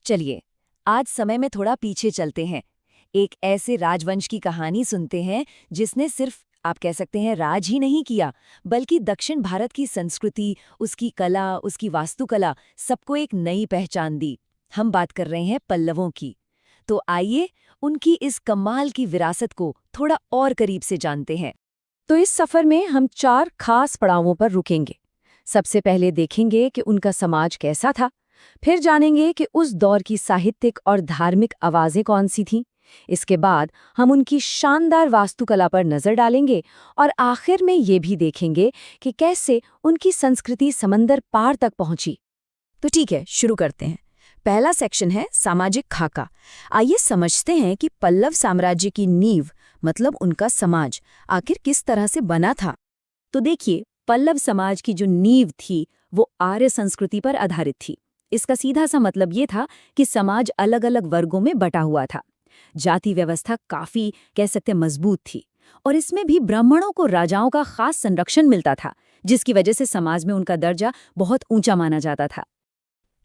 चलिए, आज समय में थोड़ा पीछे चलते हैं। एक ऐसे राजवंश की कहानी सुनते हैं जिसने सिर्फ आप कह सकते हैं राज ही नहीं किया, बल्कि दक्षिण भारत की संस्कृति, उसकी कला, उसकी वास्तुकला सबको एक नई पहचान दी। हम बात कर रहे हैं पल्लवों की। तो आइए उनकी इस कमाल की विरासत को थोड़ा और करीब से जानते हैं। तो इस सफर में हम 4 खास पड़ावों पर रुकेंगे। सबसे पहले देखेंगे कि उनका समाज कैसा था, फिर जानेंगे कि उस दौर की साहित्यिक और धार्मिक आवाजें कौन सी थीं। इसके बाद हम उनकी शानदार वास्तुकला पर नजर डालेंगे और आखिर में ये भी देखेंगे कि कैसे उनकी संस्कृति समंदर पार तक पहुंची। तो ठीक है, शुरू करते हैं। पहला सेक्शन है सामाजिक खाका। आइए समझते हैं कि पल्लव साम्राज्य की नींव मतलब उनका समाज आखिर किस तरह से बना था। तो देखिए, पल्लव समाज की जो नींव थी वो आर्य संस्कृति पर आधारित थी। इसका सीधा सा मतलब ये था कि समाज अलग अलग वर्गों में बटा हुआ था। जाति व्यवस्था काफी कह सकते मजबूत थी और इसमें भी ब्राह्मणों को राजाओं का खास संरक्षण मिलता था, जिसकी वजह से समाज में उनका दर्जा बहुत ऊंचा माना जाता था।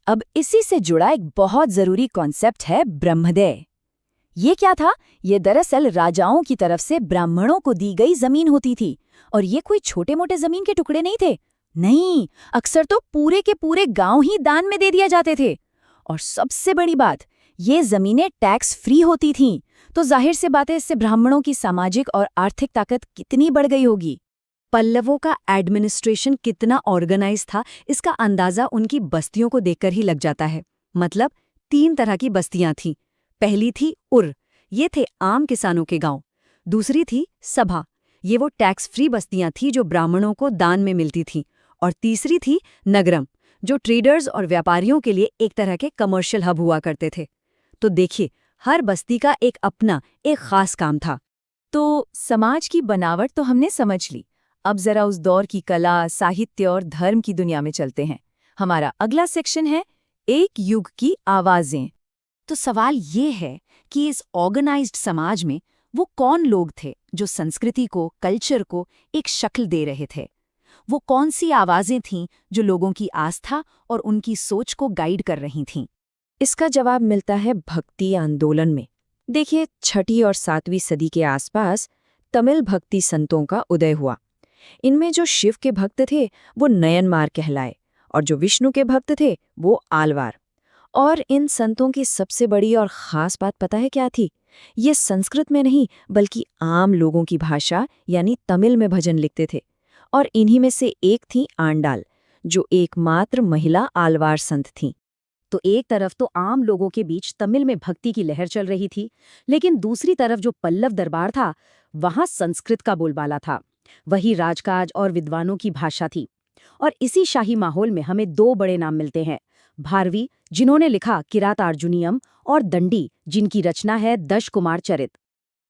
अब इसी से जुड़ा एक बहुत जरूरी कॉन्सेप्ट है ब्रह्मदेय। ये क्या था? ये दरअसल राजाओं की तरफ से ब्राह्मणों को दी गई जमीन होती थी। और ये कोई छोटे मोटे जमीन के टुकड़े नहीं थे। नहीं, अक्सर तो पूरे के पूरे गांव ही दान में दे दिए जाते थे। और सबसे बड़ी बात, ये जमीनें टैक्स फ्री होती थीं। तो जाहिर से बात है, इससे ब्राह्मणों की सामाजिक और आर्थिक ताकत कितनी बढ़ गई होगी। पल्लवों का एडमिनिस्ट्रेशन कितना ऑर्गेनाइज था, इसका अंदाजा उनकी बस्तियों को देखकर ही लग जाता है। मतलब 3 तरह की बस्तियां थीं। पहली थी उर, ये थे आम किसानों के गांव। दूसरी थी सभा, ये वो टैक्स फ्री बस्तियां थीं जो ब्राह्मणों को दान में मिलती थीं। और तीसरी थी नगरम, जो ट्रेडर्स और व्यापारियों के लिए एक तरह के कमर्शियल हब हुआ करते थे। तो देखिए, हर बस्ती का एक खास काम था। तो समाज की बनावट तो हमने समझ ली। अब जरा उस दौर की कला, साहित्य और धर्म की दुनिया में चलते हैं। हमारा अगला सेक्शन है एक युग की आवाजें। तो सवाल ये है कि इस ऑर्गेनाइज्ड समाज में वो कौन लोग थे जो संस्कृति को, कल्चर को एक शक्ल दे रहे थे। वो कौन सी आवाजें थीं जो लोगों की आस्था और उनकी सोच को गाइड कर रही थीं। इसका जवाब मिलता है भक्ति आंदोलन में। देखिए, 6वीं और 7वीं सदी के आसपास तमिल भक्ति संतों का उदय हुआ। इनमें जो शिव के भक्त थे वो नयनमार कहलाए और जो विष्णु के भक्त थे वो आलवार। और इन संतों की सबसे बड़ी और खास बात पता है क्या थी? ये संस्कृत में नहीं बल्कि आम लोगों की भाषा यानी तमिल में भजन लिखते थे। और इन्हीं में से एक थी आंडाल, जो एकमात्र महिला आलवार संत थीं। तो एक तरफ तो आम लोगों के बीच तमिल में भक्ति की लहर चल रही थी, लेकिन दूसरी तरफ जो पल्लव दरबार था वहां संस्कृत का बोलबाला था। वही राजकाज और विद्वानों की भाषा थी। और इसी शाही माहौल में हमें 2 बड़े नाम मिलते हैं। भारवी, जिन्होंने लिखा किरातार्जुनीयम, और दंडी, जिनकी रचना है दश कुमार चरित।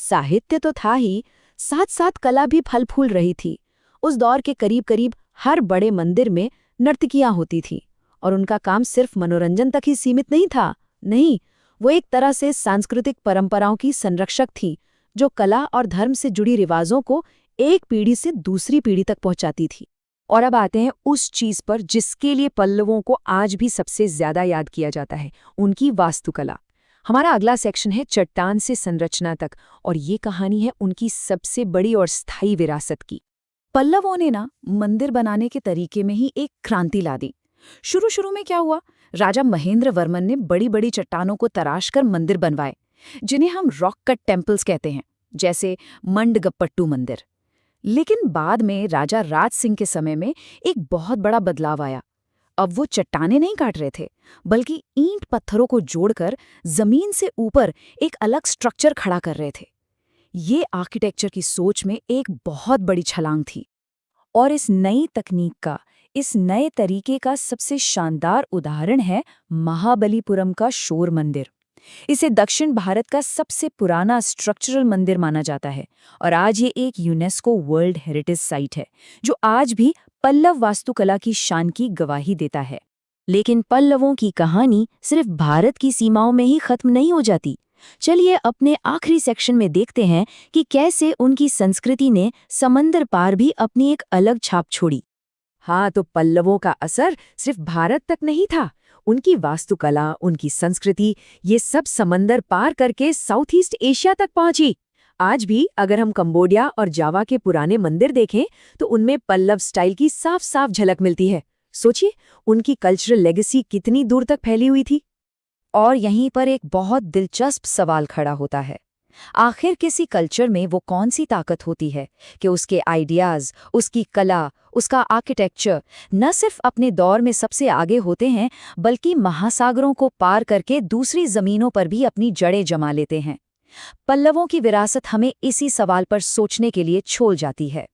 साहित्य तो था ही, साथ साथ कला भी फल फूल रही थी। उस दौर के करीब करीब हर बड़े मंदिर में नर्तकियां होती थीं। और उनका काम सिर्फ मनोरंजन तक ही सीमित नहीं था। नहीं, वो एक तरह से सांस्कृतिक परंपराओं की संरक्षक थी, जो कला और धर्म से जुड़ी रिवाजों को एक पीढ़ी से दूसरी पीढ़ी तक पहुंचाती थी। और अब आते हैं उस चीज पर जिसके लिए पल्लवों को आज भी सबसे ज्यादा याद किया जाता है, उनकी वास्तुकला। हमारा अगला सेक्शन है चट्टान से संरचना तक, और ये कहानी है उनकी सबसे बड़ी और स्थायी विरासत की। पल्लवों ने मंदिर बनाने के तरीके में ही एक क्रांति ला दी। शुरू में क्या हुआ, राजा महेंद्र वर्मन ने बड़ी बड़ी चट्टानों को तराश कर मंदिर बनवाए, जिन्हें हम रॉक कट टेम्पल्स कहते हैं, जैसे मंडगप्पट्टू मंदिर। लेकिन बाद में राजा राज सिंह के समय में एक बहुत बड़ा बदलाव आया। अब वो चट्टानें नहीं काट रहे थे, बल्कि ईंट पत्थरों को जोड़कर जमीन से ऊपर एक अलग स्ट्रक्चर खड़ा कर रहे थे। ये आर्किटेक्चर की सोच में एक बहुत बड़ी छलांग थी। और इस नई तकनीक का, इस नए तरीके का सबसे शानदार उदाहरण है महाबलीपुरम का शोर मंदिर। इसे दक्षिण भारत का सबसे पुराना स्ट्रक्चरल मंदिर माना जाता है और आज ये एक यूनेस्को वर्ल्ड हेरिटेज साइट है, जो आज भी पल्लव वास्तुकला की शान की गवाही देता है। लेकिन पल्लवों की कहानी सिर्फ भारत की सीमाओं में ही खत्म नहीं हो जाती। चलिए अपने आखिरी सेक्शन में देखते हैं कि कैसे उनकी संस्कृति ने समंदर पार भी अपनी एक अलग छाप छोड़ी। हाँ, तो पल्लवों का असर सिर्फ भारत तक नहीं था, उनकी वास्तुकला, उनकी संस्कृति, ये सब समंदर पार करके साउथ ईस्ट एशिया तक पहुंची। आज भी अगर हम कंबोडिया और जावा के पुराने मंदिर देखें तो उनमें पल्लव स्टाइल की साफ साफ झलक मिलती है। सोचिए, उनकी कल्चरल लेगेसी कितनी दूर तक फैली हुई थी। और यहीं पर एक बहुत दिलचस्प सवाल खड़ा होता है, आखिर किसी कल्चर में वो कौन सी ताकत होती है कि उसके आइडियाज़, उसकी कला, उसका आर्किटेक्चर न सिर्फ अपने दौर में सबसे आगे होते हैं, बल्कि महासागरों को पार करके दूसरी ज़मीनों पर भी अपनी जड़ें जमा लेते हैं। पल्लवों की विरासत हमें इसी सवाल पर सोचने के लिए छोड़ जाती है।